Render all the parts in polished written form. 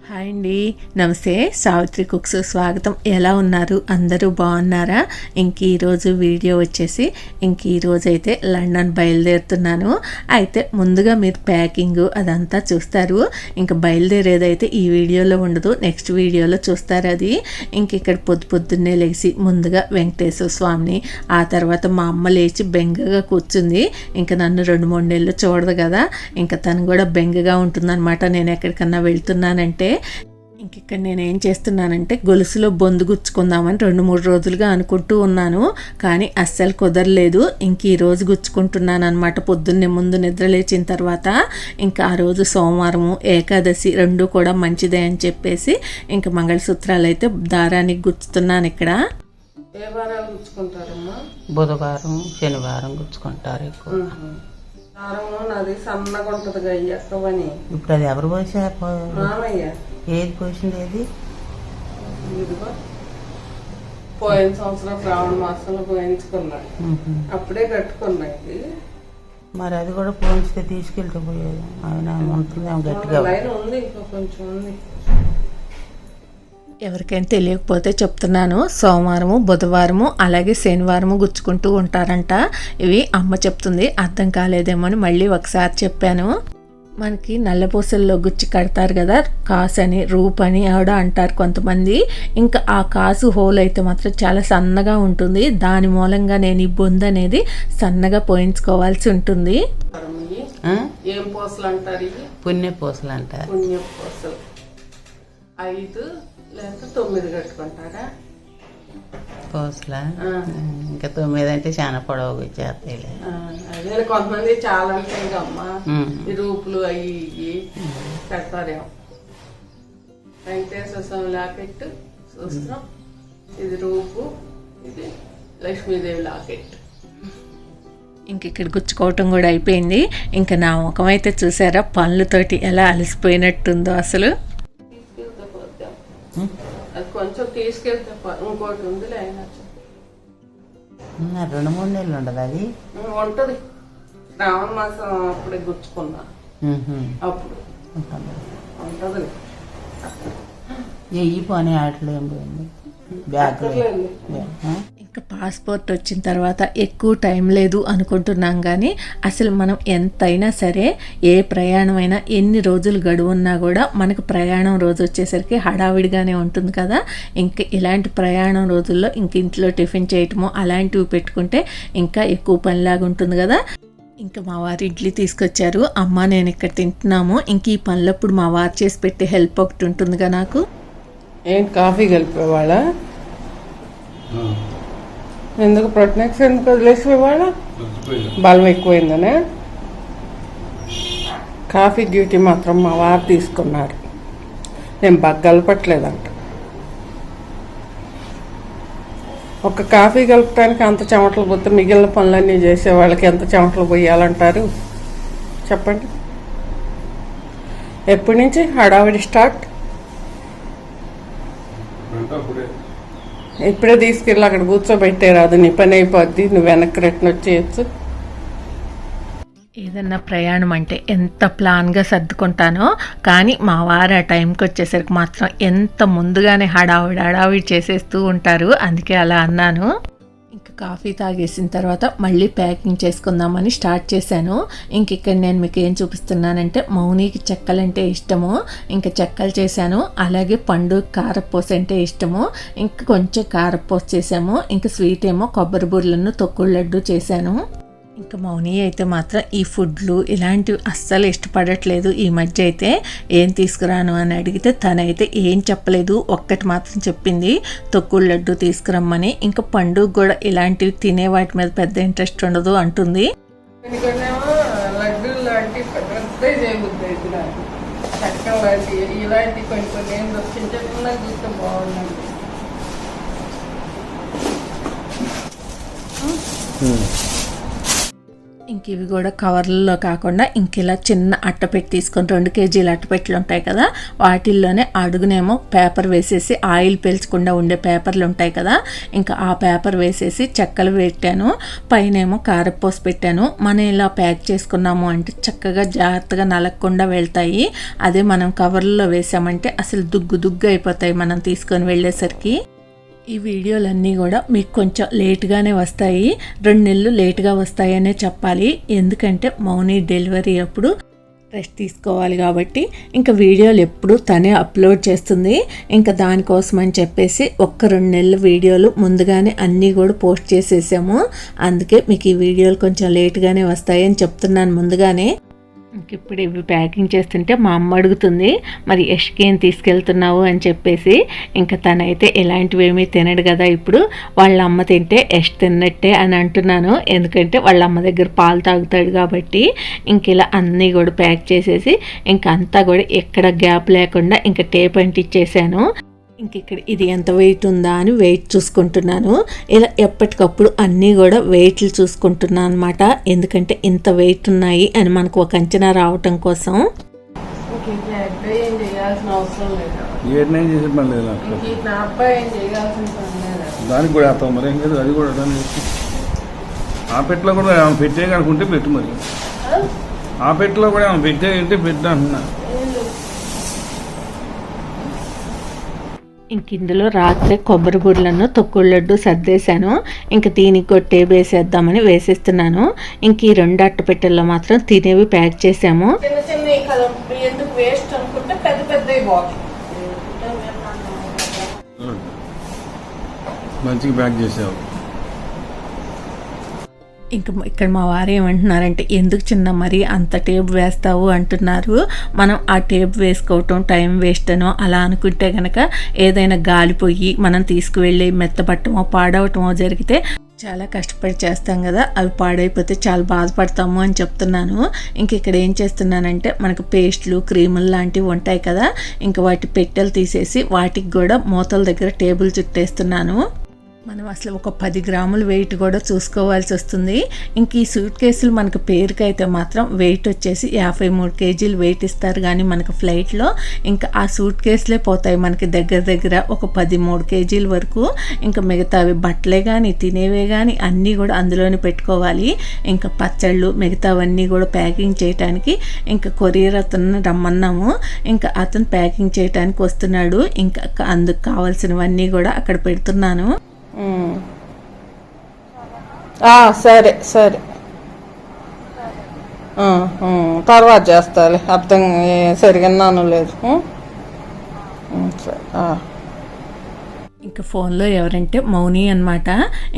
Hi అండి, నమస్తే. Savitri cooks స్వాగతం. ఎలా ఉన్నారు? అందరూ బాగున్నారా? ఈరోజు వీడియో వచ్చేసి ఈరోజు అయితే లండన్ బయలుదేరుతున్నాను. అయితే ముందుగా మీరు ప్యాకింగ్ అదంతా చూస్తారు. ఇంకా బయలుదేరేదైతే ఈ వీడియోలో ఉండదు, నెక్స్ట్ వీడియోలో చూస్తారు. అది ఇక్కడ పొద్దున్నే లేచి ముందుగా వెంకటేశ్వర స్వామిని, ఆ తర్వాత మా అమ్మ లేచి బెంగగా కూర్చుంది. ఇంకా నన్ను 2-3 నెలలు చూడదు కదా, ఇంకా తను కూడా బెంగగా ఉంటుందన్నమాట. నేను ఎక్కడికన్నా వెళ్తున్నానంటే ఇక్కడ నేను ఏం చేస్తున్నానంటే గొలుసులో బొందు గుచ్చుకుందామని 2-3 రోజులుగా అనుకుంటూ ఉన్నాను, కానీ అస్సలు కుదరలేదు. ఈరోజు గుచ్చుకుంటున్నాను అనమాట. పొద్దున్నే ముందు నిద్ర లేచిన తర్వాత ఆ రోజు సోమవారము ఏకాదశి 2 కూడా మంచిదే అని చెప్పేసి మంగళసూత్రాలు అయితే దారానికి గుచ్చుతున్నాను. ఇక్కడ ఏ వారాలు గుచ్చుకుంటారమ్మా? బుధవారం శనివారం గుచ్చుకుంటారు ఎక్కువ. నాది సన్నగా ఉంటది ఎక్కవని. ఇప్పుడు అది ఎవరు పోసారు? మామయ్య. ఏది పోసింది? ఏది ఇదిగో పోయిన సంవత్సరం శ్రావణ మాసంలో పోయించుకున్నా, అప్పుడే కట్టుకున్నా. ఇది మరి అది కూడా పోయించితే తీసుకెళ్తే పోయేది. ఆయన ఉంటుందేమో గట్టిగా ఉంది, ఇంకా కొంచెం ఉంది. ఎవరికైనా తెలియకపోతే చెప్తున్నాను. సోమవారము బుధవారము అలాగే శనివారము గుచ్చుకుంటూ ఉంటారంట. ఇవి అమ్మ చెప్తుంది, అర్థం కాలేదేమో అని మళ్ళీ ఒకసారి చెప్పాను. మనకి నల్లపూసల్లో గుచ్చి కడతారు కదా, కాసు అని రూపని ఆవిడ అంటారు కొంతమంది. ఇంకా ఆ కాసు హోల్ అయితే మాత్రం చాలా సన్నగా ఉంటుంది. దాని మూలంగా నేను ఈ బొందు అనేది సన్నగా పోయించుకోవాల్సి ఉంటుంది. ఏం పూసలు అంటారు? పుణ్య పూసలు అంటారు. పుణ్య పూసలు 5 లేదా 9 కట్టుకుంటారా? పూసలా? ఇంకా 9 అంటే చాలా పొడవు వచ్చేస్తాయి. అదే కొంతమంది చాలా ఉంటాయి అమ్మా, ఈ రూపులు అవి ఇవి కడతారేమో. వెంకటేశ్వర స్వామి లాకెట్ చూస్తున్నాం, ఇది రూపు, ఇది లక్ష్మీదేవి లాకెట్. ఇక్కడ గుచ్చుకోవటం కూడా అయిపోయింది. ఇంకా నా ముఖం అయితే చూసారా, పనులతోటి ఎలా అలసిపోయినట్టుందో అసలు. అది కొంచెం తీసుకెళ్తే ఇంకోటి ఉంది, 2-3 నెలలు ఉండదు అది? ఉంటది. శ్రావణ మాసం అప్పుడే గుచ్చుకున్నా, అప్పుడు ఉంటది. ఈ పని ఆటలు ఏం పోయింది బ్యాగ్. ఇంకా పాస్పోర్ట్ వచ్చిన తర్వాత ఎక్కువ టైం లేదు అనుకుంటున్నాం, కానీ అసలు మనం ఎంతైనా సరే ఏ ప్రయాణమైనా ఎన్ని రోజులు గడువున్నా కూడా మనకు ప్రయాణం రోజు వచ్చేసరికి హడావిడిగానే ఉంటుంది కదా. ఇంకా ఇలాంటి ప్రయాణం రోజుల్లో ఇంట్లో టిఫిన్ చేయటము అలాంటివి పెట్టుకుంటే ఇంకా ఎక్కువ పనిలాగా ఉంటుంది కదా. ఇంకా మా వారు ఇడ్లీ తీసుకొచ్చారు, అమ్మ నేను ఇక్కడ తింటున్నాము. ఈ పనులప్పుడు మా వారు చేసి పెట్టే హెల్ప్ ఒకటి ఉంటుందిగా నాకు. ఏంటి కాఫీ కలిపేవాళ్ళ? ఎందుకు ప్రొటెక్స్ ఎందుకు వదిలేసేవాళ్ళ? బలం ఎక్కువైందనే. కాఫీ డ్యూటీ మాత్రం మా వారు తీసుకున్నారు, నేను బాగా కలపట్లేదంట. ఒక కాఫీ కలపడానికి అంత చెమటలు పోతే మిగిలిన పనులన్నీ చేసే వాళ్ళకి ఎంత చెమటలు పోయాలంటారు చెప్పండి? ఎప్పటి నుంచి హడావిడి స్టార్ట్? ఇప్పుడే తీసుకెళ్ళి అక్కడ కూర్చోబెట్టారు, నీ పని అయిపోద్ది, నువ్వు వెనక్కి రిటర్న్ వచ్చేయచ్చు. ఏదన్నా ప్రయాణం అంటే ఎంత ప్లాన్గా సర్దుకుంటానో, కానీ మా వారు ఆ టైంకి వచ్చేసరికి మాత్రం ఎంత ముందుగానే హడావిడి చేసేస్తూ ఉంటారు. అందుకే అలా అన్నాను. ఇంకా కాఫీ తాగేసిన తర్వాత మళ్ళీ ప్యాకింగ్ చేసుకుందామని స్టార్ట్ చేశాను. ఇక్కడ నేను మీకు ఏం చూపిస్తున్నానంటే, మౌనికి చెక్కలంటే ఇష్టము, ఇంకా చెక్కలు చేశాను. అలాగే పండు కారపూస అంటే ఇష్టము, ఇంకా కొంచెం కారపూస చేసాము. ఇంకా స్వీట్ ఏమో కొబ్బరి బూరెలను తొక్కుడు లడ్డు చేశాను. ఇంకా మౌని అయితే మాత్రం ఈ ఫుడ్లు ఇలాంటివి అస్సలు ఇష్టపడట్లేదు ఈ మధ్య. అయితే ఏం తీసుకురాను అని అడిగితే తనైతే ఏం చెప్పలేదు, ఒక్కటి మాత్రం చెప్పింది, తొక్కుడు లడ్డు తీసుకురమ్మని. ఇంకా పండుగ కూడా ఇలాంటివి తినే వాటి మీద పెద్ద ఇంట్రెస్ట్ ఉండదు అంటుంది. ఇంక ఇవి కూడా కవర్లలో కాకుండా ఇంక ఇలా చిన్న అట్టపెట్టి తీసుకొని 2 కేజీల అట్టపెట్టెలు ఉంటాయి కదా, వాటిల్లోనే అడుగునేమో పేపర్ వేసేసి ఆయిల్ పీల్చకుండా ఉండే పేపర్లు ఉంటాయి కదా, ఇంకా ఆ పేపర్ వేసేసి చెక్కలు పెట్టాను, పైనేమో కారపూస పెట్టాను. మనం ఇలా ప్యాక్ చేసుకున్నాము అంటే చక్కగా జాగ్రత్తగా నలగకుండా వెళ్తాయి. అదే మనం కవర్లలో వేసామంటే అసలు దుగ్గు అయిపోతాయి మనం తీసుకొని వెళ్ళేసరికి. ఈ వీడియోలన్నీ కూడా మీకు కొంచెం లేట్గానే వస్తాయి, 2 నెలలు లేట్గా వస్తాయనే చెప్పాలి. ఎందుకంటే మౌని డెలివరీ అప్పుడు రెస్ట్ తీసుకోవాలి కాబట్టి ఇంకా వీడియోలు ఎప్పుడు తనే అప్లోడ్ చేస్తుంది. ఇంకా దానికోసం అని చెప్పేసి 1-2 నెలల వీడియోలు ముందుగానే అన్నీ కూడా పోస్ట్ చేసేసాము. అందుకే మీకు ఈ వీడియోలు కొంచెం లేట్గానే వస్తాయని చెప్తున్నాను ముందుగానే. ఇప్పుడు ఇవి ప్యాకింగ్ చేస్తుంటే మా అమ్మ అడుగుతుంది, మరి యష్కి ఏం తీసుకెళ్తున్నావు అని చెప్పేసి. ఇంకా తనైతే ఇలాంటివి ఏమీ తినడు కదా, ఇప్పుడు వాళ్ళ అమ్మ తింటే యష్ తిన్నట్టే అని అంటున్నాను. ఎందుకంటే వాళ్ళ అమ్మ దగ్గర పాలు తాగుతాడు కాబట్టి. ఇంక ఇలా అన్నీ కూడా ప్యాక్ చేసేసి ఇంక అంతా కూడా ఎక్కడ గ్యాప్ లేకుండా ఇంకా టేప్ అంటించేసాను. ఇంక ఇక్కడ ఇది ఎంత వెయిట్ ఉందా అని వెయిట్ చూసుకుంటున్నాను. ఇలా ఎప్పటికప్పుడు అన్నీ కూడా వెయిట్లు చూసుకుంటున్నాను అనమాట. ఎందుకంటే ఇంత వెయిట్ ఉన్నాయి అని మనకు ఒక అంచనా రావటం కోసం. దానికి కూడా వేస్తాం మరి, ఏం కాదు. అది కూడా ఆ పెట్టలో కూడా పెట్టే కనుకుంటే పెట్టు, మరి ఆ పెట్టలో కూడా పెట్టే అంటే పెట్టా అంటున్నా. ఇంక ఇందులో రాత్రి కొబ్బరి బుర్లను తొక్కుడు లడ్డు సర్దేశాను. ఇంక దీనికి కొట్టే వేసేద్దామని వేసేస్తున్నాను. ఇంక ఈ 2 అట్టపెట్టెల్లో మాత్రం తినేవి ప్యాక్ చేసాము. ఎందుకు వేస్ట్ అనుకుంటే పెద్ద మంచిగా ప్యాక్ చేసావు. ఇంకా ఇక్కడ మా వారు ఏమంటున్నారంటే, ఎందుకు చిన్న మరి అంత టేప్ వేస్తావు అంటున్నారు. మనం ఆ టేప్ వేసుకోవటం టైం వేస్ట్ అనో అలా అనుకుంటే కనుక ఏదైనా గాలిపోయి మనం తీసుకువెళ్ళి మెత్తపట్టమో పాడవటమో జరిగితే చాలా కష్టపడి చేస్తాం కదా, అవి పాడైపోతే చాలా బాధపడతాము అని చెప్తున్నాను. ఇంక ఇక్కడ ఏం చేస్తున్నానంటే మనకు పేస్ట్లు క్రీములు లాంటివి ఉంటాయి కదా, ఇంక వాటి పెట్టెలు తీసేసి వాటికి కూడా మూతల దగ్గర టేబుల్ చుట్టేస్తున్నాను. మనం అసలు ఒక 10 గ్రాముల వెయిట్ కూడా చూసుకోవాల్సి వస్తుంది. ఇంక ఈ సూట్ కేసులు మనకు పేరుకైతే మాత్రం వెయిట్ వచ్చేసి 53 కేజీలు వెయిట్ ఇస్తారు, కానీ మనకు ఫ్లైట్లో ఇంకా ఆ సూట్ కేసులే పోతాయి మనకి దగ్గర ఒక 13 కేజీల వరకు. ఇంకా మిగతావి బట్టలే కానీ తినేవే కానీ అన్నీ కూడా అందులోనే పెట్టుకోవాలి. ఇంకా పచ్చళ్ళు మిగతావన్నీ కూడా ప్యాకింగ్ చేయడానికి ఇంకా కొరియర్ అతను రమ్మన్నాము. ఇంకా అతను ప్యాకింగ్ చేయడానికి వస్తున్నాడు. ఇంకా అందుకు కావాల్సినవన్నీ కూడా అక్కడ పెడుతున్నాను. సరే తర్వాత చేస్తాలే, అర్థం సరిగా లేదు. ఇంకా ఫోన్లో ఎవరంటే మౌని అనమాట.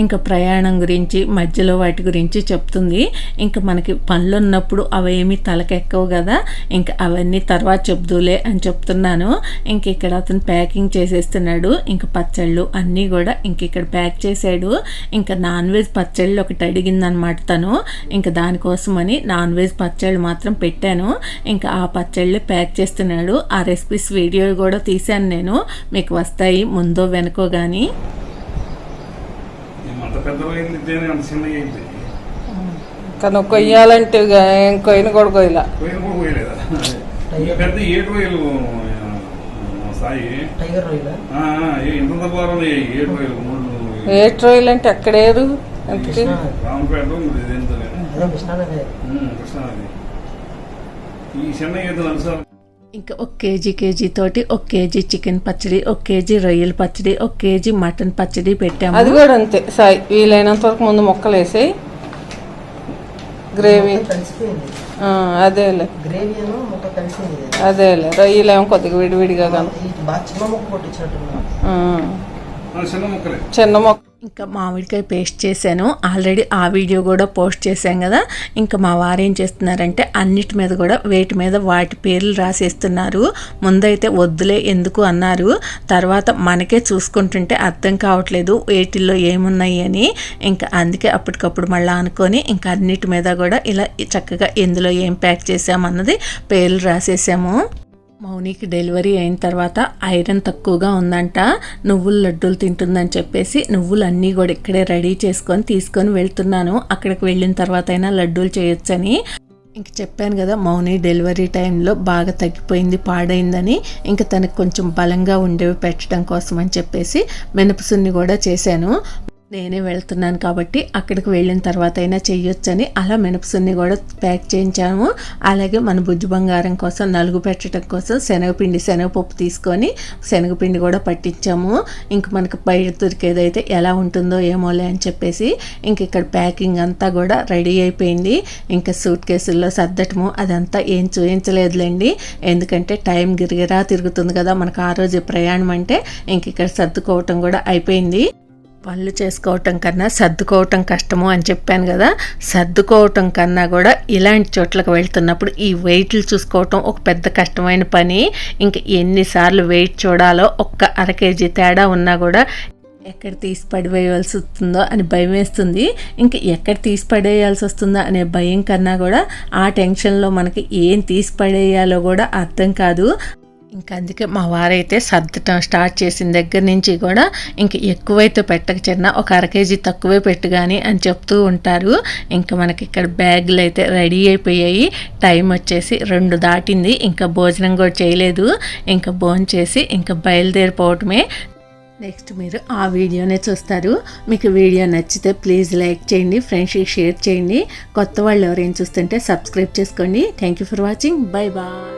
ఇంకా ప్రయాణం గురించి మధ్యలో వాటి గురించి చెప్తుంది. ఇంకా మనకి పనులు ఉన్నప్పుడు అవేమీ తలకెక్కవు కదా, ఇంకా అవన్నీ తర్వాత చెప్దులే అని చెప్తున్నాను. ఇంక ఇక్కడ అతను ప్యాకింగ్ చేసేస్తున్నాడు. ఇంకా పచ్చళ్ళు అన్నీ కూడా ఇంక ఇక్కడ ప్యాక్ చేశాడు. ఇంకా నాన్ వెజ్ పచ్చళ్ళు ఒకటి అడిగిందనమాట తను. ఇంకా దానికోసమని నాన్ వెజ్ పచ్చళ్ళు మాత్రం పెట్టాను. ఇంకా ఆ పచ్చళ్ళు ప్యాక్ చేస్తున్నాడు. ఆ రెసిపీస్ వీడియో కూడా తీశాను నేను, మీకు వస్తాయి ముందో వెనక కానీ. కానీ కొయ్యాలంటే కొయ్యను కూడా కొయ్యలా. ఏట్ రొయ్యలు అంటే ఎక్కడేరు ఇంకా 1 కేజీ తోటి 1 కేజీ చికెన్ పచ్చడి, 1 కేజీ రొయ్యల పచ్చడి, 1 కేజీ మటన్ పచ్చడి పెట్టాము. అది కూడా అంతే సాయి, వీలైనంత వరకు ముందు ముక్కలు వేసాయి. గ్రేవీ అదేలే రొయ్యలు ఏమో కొద్దిగా విడివిడిగా కానీ చిన్న మొక్క. ఇంకా మామిడికాయ పేస్ట్ చేశాను ఆల్రెడీ, ఆ వీడియో కూడా పోస్ట్ చేశాం కదా. ఇంకా మా వారు ఏం చేస్తున్నారంటే అన్నిటి మీద కూడా వేటి మీద వాటి పేర్లు రాసేస్తున్నారు. ముందైతే వద్దులే ఎందుకు అన్నారు, తర్వాత మనకే చూసుకుంటుంటే అర్థం కావట్లేదు వేటిల్లో ఏమున్నాయి అని. ఇంకా అందుకే అప్పటికప్పుడు మళ్ళీ అనుకొని ఇంకా అన్నిటి మీద కూడా ఇలా చక్కగా ఎందులో ఏం ప్యాక్ చేసామన్నది పేర్లు రాసేసాము. మౌనికి డెలివరీ అయిన తర్వాత ఐరన్ తక్కువగా ఉందంట, నువ్వుల లడ్డూలు తింటుందని చెప్పేసి నువ్వులు అన్నీ కూడా ఇక్కడే రెడీ చేసుకొని తీసుకొని వెళ్తున్నాను. అక్కడికి వెళ్ళిన తర్వాత అయినా లడ్డూలు చేయొచ్చని. ఇంక చెప్పాను కదా, మౌని డెలివరీ టైంలో బాగా తగ్గిపోయింది, పాడైందని. ఇంకా తనకు కొంచెం బలంగా ఉండేవి పెట్టడం కోసం అని చెప్పేసి మినపసున్ని కూడా చేశాను. నేనే వెళ్తున్నాను కాబట్టి అక్కడికి వెళ్ళిన తర్వాత అయినా చెయ్యొచ్చని అలా మినపసున్ని కూడా ప్యాక్ చేయించాము. అలాగే మన బుజ్జి బంగారం కోసం నలుగు పెట్టడం కోసం శనగపప్పు తీసుకొని శనగపిండి కూడా పట్టించాము. ఇంక మనకు బయట దొరికేదైతే ఎలా ఉంటుందో ఏమోలే అని చెప్పేసి ఇంక ఇక్కడ ప్యాకింగ్ అంతా కూడా రెడీ అయిపోయింది. ఇంకా సూట్ కేసుల్లో సర్దటము అదంతా ఏం చూపించలేదులేండి, ఎందుకంటే టైం గిరిగిరా తిరుగుతుంది కదా మనకు ఆ రోజు ప్రయాణం అంటే. ఇంక ఇక్కడ సర్దుకోవటం కూడా అయిపోయింది. పనులు చేసుకోవటం కన్నా సర్దుకోవటం కష్టము అని చెప్పాను కదా, సర్దుకోవటం కన్నా కూడా ఇలాంటి చోట్లకు వెళ్తున్నప్పుడు ఈ వెయిట్లు చూసుకోవటం ఒక పెద్ద కష్టమైన పని. ఇంక ఎన్నిసార్లు వెయిట్ చూడాలో, ఒక్క అర కేజీ తేడా ఉన్నా కూడా ఎక్కడ తీసి పడివేయాల్సి వస్తుందో అని భయం వేస్తుంది. ఇంక ఎక్కడ తీసి పడేయాల్సి వస్తుందో అనే భయం కన్నా కూడా ఆ టెన్షన్లో మనకి ఏం తీసి పడేయాలో కూడా అర్థం కాదు. ఇంకా అందుకే మా వారైతే సర్దటం స్టార్ట్ చేసిన దగ్గర నుంచి కూడా ఇంక ఎక్కువైతే పెట్టక చిన్న ఒక అర కేజీ తక్కువే పెట్టు కానీ అని చెప్తూ ఉంటారు. ఇంకా మనకి ఇక్కడ బ్యాగులు అయితే రెడీ అయిపోయాయి. టైం వచ్చేసి 2 దాటింది, ఇంకా భోజనం కూడా చేయలేదు. ఇంకా భోజనం చేసి ఇంకా బయలుదేరిపోవటమే. నెక్స్ట్ మీరు ఆ వీడియోనే చూస్తారు. మీకు వీడియో నచ్చితే ప్లీజ్ లైక్ చేయండి, ఫ్రెండ్స్కి షేర్ చేయండి. కొత్త వాళ్ళు ఎవరైనా చూస్తుంటే సబ్స్క్రైబ్ చేసుకోండి. Thank you for watching. Bye bye.